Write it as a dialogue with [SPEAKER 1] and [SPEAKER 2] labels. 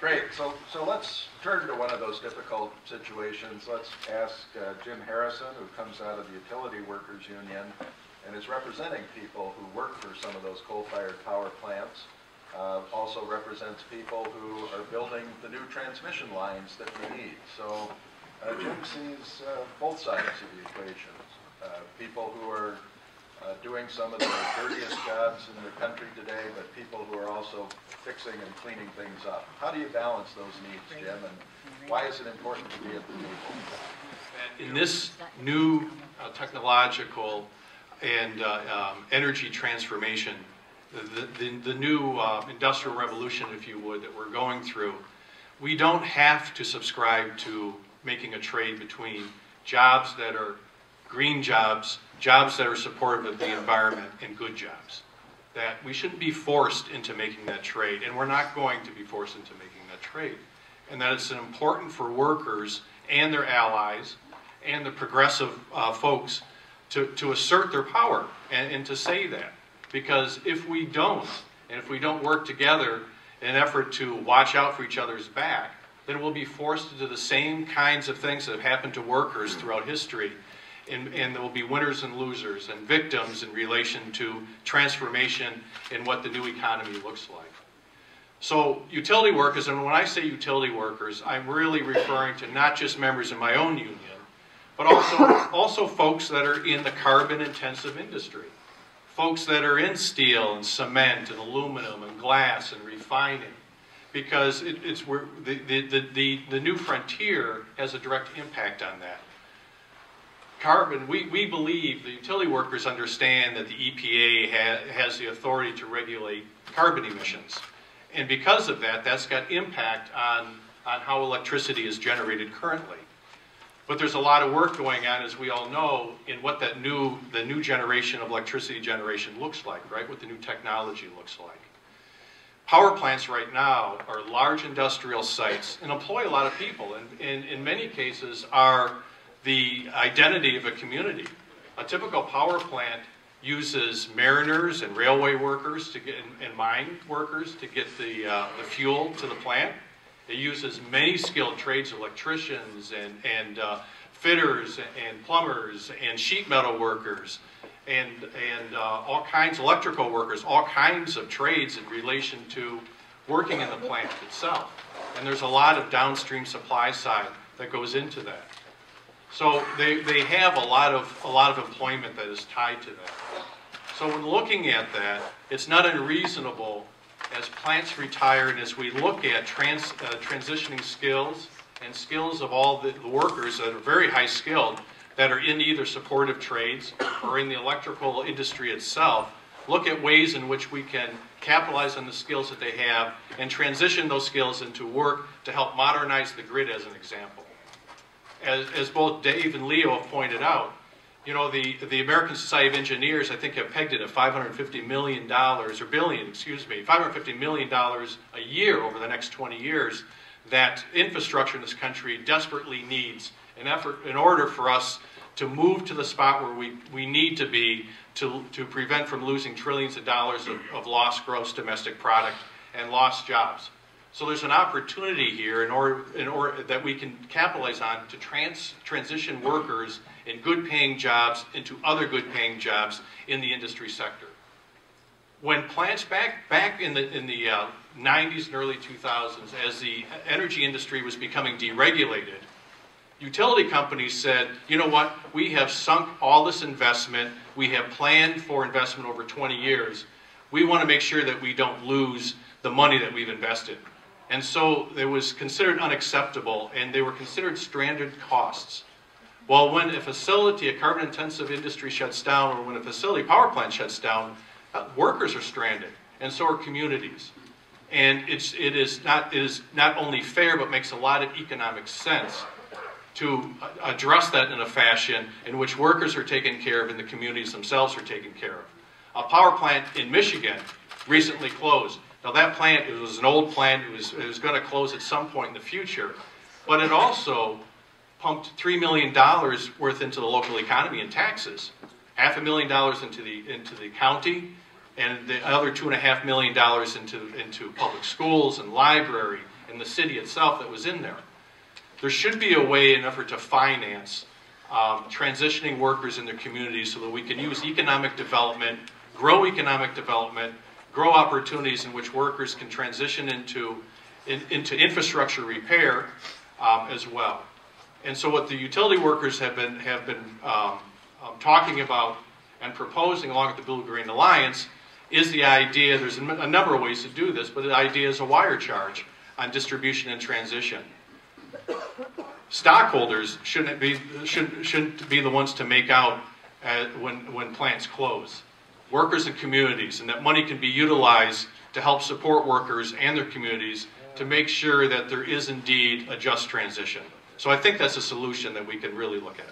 [SPEAKER 1] Great. So let's turn to one of those difficult situations. Let's ask Jim Harrison, who comes out of the Utility Workers Union and is representing people who work for some of those coal-fired power plants. Also represents people who are building the new transmission lines that we need. So Jim sees both sides of the equation. People who are doing some of the dirtiest jobs in the country today, but people who are also fixing and cleaning things up. How do you balance those needs, Jim, and why is it important to be at the table?
[SPEAKER 2] In this new technological and energy transformation, the new industrial revolution, if you would, that we're going through, we don't have to subscribe to making a trade between jobs that are green jobs, jobs that are supportive of the environment, and good jobs. That we shouldn't be forced into making that trade, and we're not going to be forced into making that trade. And that it's important for workers and their allies and the progressive folks to assert their power and to say that. Because if we don't, and if we don't work together in an effort to watch out for each other's back, then we'll be forced to do the same kinds of things that have happened to workers throughout history. And there will be winners and losers and victims in relation to transformation in what the new economy looks like. So utility workers, and when I say utility workers, I'm really referring to not just members of my own union, but also folks that are in the carbon-intensive industry. Folks that are in steel and cement and aluminum and glass and refining, because it's where the new frontier has a direct impact on that. Carbon, we believe, the utility workers understand that the EPA has the authority to regulate carbon emissions. And because of that, that's got impact on how electricity is generated currently. But there's a lot of work going on, as we all know, in what the new generation of electricity generation looks like, right? What the new technology looks like. Power plants right now are large industrial sites and employ a lot of people, and in many cases are the identity of a community. A typical power plant uses mariners and railway workers to get, and mine workers to get the fuel to the plant. It uses many skilled trades, electricians and fitters and plumbers and sheet metal workers and all kinds, electrical workers, all kinds of trades in relation to working in the plant itself. And there's a lot of downstream supply side that goes into that. So they have a lot of employment that is tied to that. So when looking at that, it's not unreasonable as plants retire and as we look at transitioning skills and skills of all the workers that are very high skilled that are in either supportive trades or in the electrical industry itself, look at ways in which we can capitalize on the skills that they have and transition those skills into work to help modernize the grid, as an example. As both Dave and Leo have pointed out, you know, the American Society of Engineers, I think, have pegged it at $550 million, or billion, excuse me, $550 million a year over the next 20 years that infrastructure in this country desperately needs an effort in order for us to move to the spot where we need to be to prevent from losing trillions of dollars of lost gross domestic product and lost jobs. So there's an opportunity here in order that we can capitalize on to transition workers in good-paying jobs into other good-paying jobs in the industry sector. When plants back in the 90s and early 2000s, as the energy industry was becoming deregulated, utility companies said, you know what, we have sunk all this investment, we have planned for investment over 20 years, we want to make sure that we don't lose the money that we've invested. And so it was considered unacceptable, and they were considered stranded costs. Well, when a facility, a carbon-intensive industry shuts down, or when a facility, power plant shuts down, workers are stranded, and so are communities. And it is not only fair, but makes a lot of economic sense to address that in a fashion in which workers are taken care of and the communities themselves are taken care of. A power plant in Michigan recently closed. Now that plant, it was an old plant, it was going to close at some point in the future, but it also pumped $3 million worth into the local economy in taxes, $500,000 into the county, and the other $2.5 million into public schools and library in the city itself that was in there. There should be a way, in an effort to finance transitioning workers in their communities so that we can use economic development, grow opportunities in which workers can transition into infrastructure repair as well. And so what the utility workers have been talking about and proposing along with the Blue Green Alliance is the idea, there's a number of ways to do this, but the idea is a wire charge on distribution and transition. Stockholders shouldn't be the ones to make out when plants close. Workers and communities, and that money can be utilized to help support workers and their communities to make sure that there is indeed a just transition. So I think that's a solution that we can really look at.